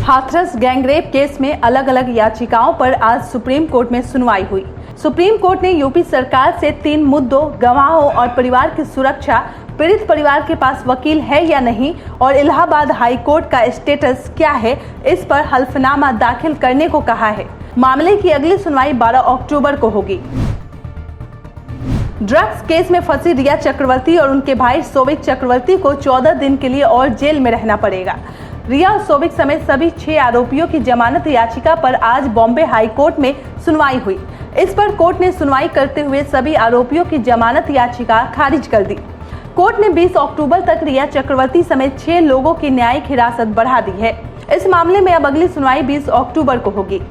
Hathras gangrape case में अलग अलग याचिकाओं पर आज सुप्रीम कोर्ट में सुनवाई हुई। सुप्रीम कोर्ट ने यूपी सरकार से 3 मुद्दों, गवाहों और परिवार की सुरक्षा, पीड़ित परिवार के पास वकील है या नहीं और इलाहाबाद हाई कोर्ट का स्टेटस क्या है, इस पर हल्फनामा दाखिल करने को कहा है। मामले की अगली सुनवाई 12 अक्टूबर को होगी। ड्रग्स केस में फंसी रिया चक्रवर्ती और उनके भाई शोभिक चक्रवर्ती को 14 दिन के लिए और जेल में रहना पड़ेगा। रिया और शोभिक समेत सभी 6 आरोपियों की जमानत याचिका पर आज बॉम्बे हाई कोर्ट में सुनवाई हुई। इस पर कोर्ट ने सुनवाई करते हुए सभी आरोपियों की जमानत याचिका खारिज कर दी। कोर्ट ने 20 अक्टूबर तक रिया चक्रवर्ती समेत 6 लोगों की न्यायिक हिरासत बढ़ा दी है। इस मामले में अब अगली सुनवाई 20 अक्टूबर को होगी।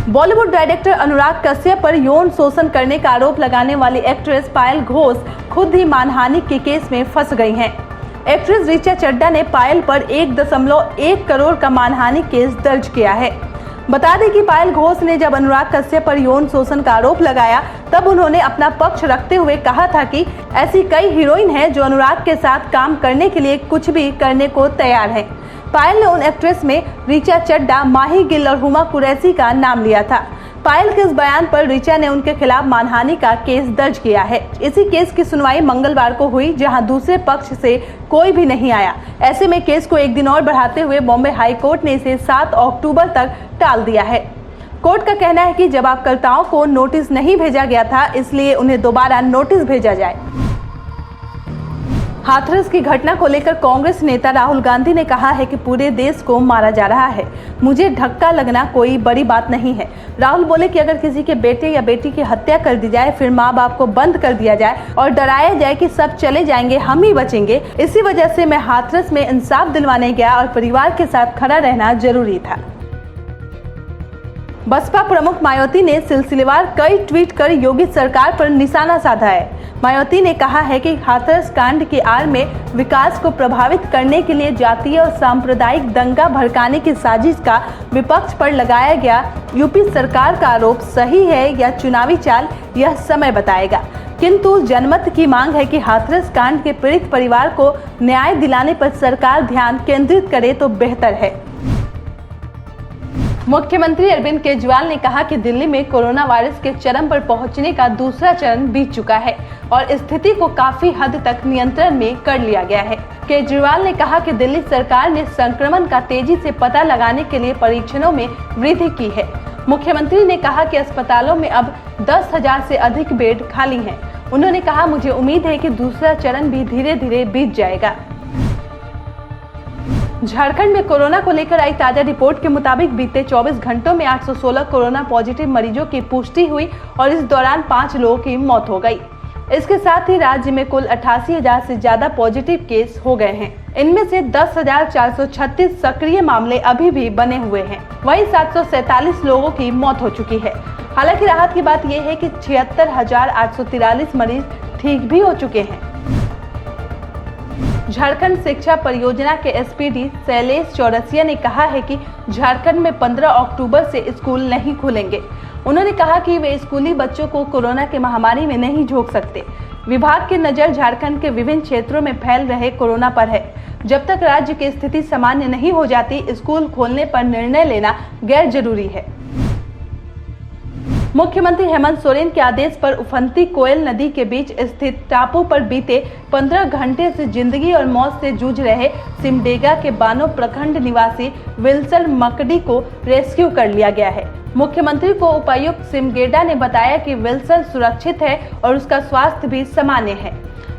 बॉलीवुड डायरेक्टर अनुराग कश्यप पर यौन शोषण करने का आरोप लगाने वाली एक्ट्रेस पायल घोष खुद ही मानहानि के केस में फंस गई हैं। एक्ट्रेस ऋचा चड्ढा ने पायल पर 1.1 करोड़ का मानहानि केस दर्ज किया है। बता दें कि पायल घोष ने जब अनुराग कश्यप पर यौन शोषण का आरोप लगाया तब उन्होंने अपना पक्ष रखते हुए कहा था कि ऐसी कई हीरोइन हैं जो अनुराग के साथ काम करने के लिए कुछ भी करने को तैयार हैं। पायल ने उन एक्ट्रेस में ऋचा चड्ढा, माही गिल और हुमा कुरैशी का नाम लिया था। पायल के इस बयान पर ऋचा ने उनके खिलाफ मानहानि का केस दर्ज किया है। इसी केस की सुनवाई मंगलवार को हुई, जहां दूसरे पक्ष से कोई भी नहीं आया। ऐसे में केस को एक दिन और बढ़ाते हुए बॉम्बे हाई कोर्ट ने इसे 7 अक्टूबर तक टाल दिया है। कोर्ट का कहना है कि जवाबकर्ताओं को नोटिस नहीं भेजा गया था, इसलिए उन्हें दोबारा नोटिस भेजा जाए। हाथरस की घटना को लेकर कांग्रेस नेता राहुल गांधी ने कहा है कि पूरे देश को मारा जा रहा है, मुझे धक्का लगना कोई बड़ी बात नहीं है। राहुल बोले कि अगर किसी के बेटे या बेटी की हत्या कर दी जाए, फिर माँ बाप को बंद कर दिया जाए और डराया जाए कि सब चले जाएंगे, हम ही बचेंगे, इसी वजह से मैं हाथरस में इंसाफ दिलवाने गया और परिवार के साथ खड़ा रहना जरूरी था। बसपा प्रमुख मायावती ने सिलसिलेवार कई ट्वीट कर योगी सरकार पर निशाना साधा है। मायावती ने कहा है कि हाथरस कांड की आड़ में विकास को प्रभावित करने के लिए जातीय और सांप्रदायिक दंगा भड़काने की साजिश का विपक्ष पर लगाया गया यूपी सरकार का आरोप सही है या चुनावी चाल, यह समय बताएगा। किंतु जनमत की मांग है कि हाथरस कांड के पीड़ित परिवार को न्याय दिलाने पर सरकार ध्यान केंद्रित करे तो बेहतर है। मुख्यमंत्री अरविंद केजरीवाल ने कहा कि दिल्ली में कोरोना वायरस के चरम पर पहुंचने का दूसरा चरण बीत चुका है और स्थिति को काफी हद तक नियंत्रण में कर लिया गया है। केजरीवाल ने कहा कि दिल्ली सरकार ने संक्रमण का तेजी से पता लगाने के लिए परीक्षणों में वृद्धि की है। मुख्यमंत्री ने कहा कि अस्पतालों में अब 10,000 से अधिक बेड खाली हैं। उन्होंने कहा, मुझे उम्मीद है कि दूसरा चरण भी धीरे धीरे बीत जाएगा। झारखंड में कोरोना को लेकर आई ताजा रिपोर्ट के मुताबिक बीते 24 घंटों में 816 कोरोना पॉजिटिव मरीजों की पुष्टि हुई और इस दौरान 5 लोगों की मौत हो गई। इसके साथ ही राज्य में कुल 88,000 से ज्यादा पॉजिटिव केस हो गए हैं। इनमें से 10,436 सक्रिय मामले अभी भी बने हुए हैं। वहीं 747 लोगों की मौत हो चुकी है। हालांकि राहत की बात यह है कि 76,843 मरीज ठीक भी हो चुके हैं। झारखंड शिक्षा परियोजना के एसपीडी शैलेश चौरसिया ने कहा है कि झारखंड में 15 अक्टूबर से स्कूल नहीं खुलेंगे। उन्होंने कहा कि वे स्कूली बच्चों को कोरोना की महामारी में नहीं झोंक सकते। विभाग की नज़र झारखंड के विभिन्न क्षेत्रों में फैल रहे कोरोना पर है। जब तक राज्य की स्थिति सामान्य नहीं हो जाती, स्कूल खोलने पर निर्णय लेना गैर जरूरी है। मुख्यमंत्री हेमंत सोरेन के आदेश पर उफनती कोयल नदी के बीच स्थित टापू पर बीते 15 घंटे से जिंदगी और मौत से जूझ रहे सिमडेगा के बानो प्रखंड निवासी विल्सन मकडी को रेस्क्यू कर लिया गया है। मुख्यमंत्री को उपायुक्त सिमडेगा ने बताया कि विल्सन सुरक्षित है और उसका स्वास्थ्य भी सामान्य है।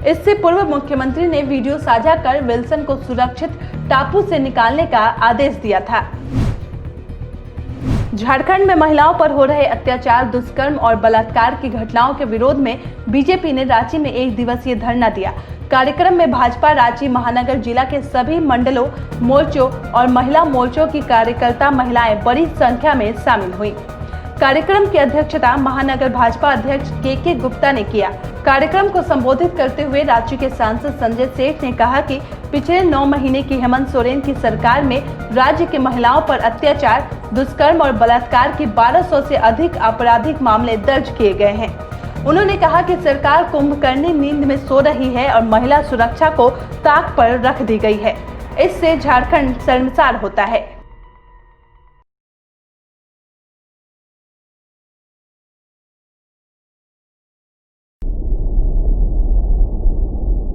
इससे पूर्व मुख्यमंत्री ने वीडियो साझा कर विल्सन को सुरक्षित टापू से निकालने का आदेश दिया था। झारखंड में महिलाओं पर हो रहे अत्याचार, दुष्कर्म और बलात्कार की घटनाओं के विरोध में बीजेपी ने रांची में 1 दिवसीय धरना दिया। कार्यक्रम में भाजपा रांची महानगर जिला के सभी मंडलों, मोर्चों और महिला मोर्चों की कार्यकर्ता महिलाएं बड़ी संख्या में शामिल हुई। कार्यक्रम की अध्यक्षता महानगर भाजपा अध्यक्ष के गुप्ता ने किया। कार्यक्रम को संबोधित करते हुए राज्य के सांसद संजय सेठ ने कहा कि पिछले 9 महीने की हेमंत सोरेन की सरकार में राज्य की महिलाओं पर अत्याचार, दुष्कर्म और बलात्कार की 1200 से अधिक आपराधिक मामले दर्ज किए गए हैं। उन्होंने कहा कि सरकार कुंभकर्णी नींद में सो रही है और महिला सुरक्षा को ताक पर रख दी गई है। इससे झारखंड शर्मसार होता है।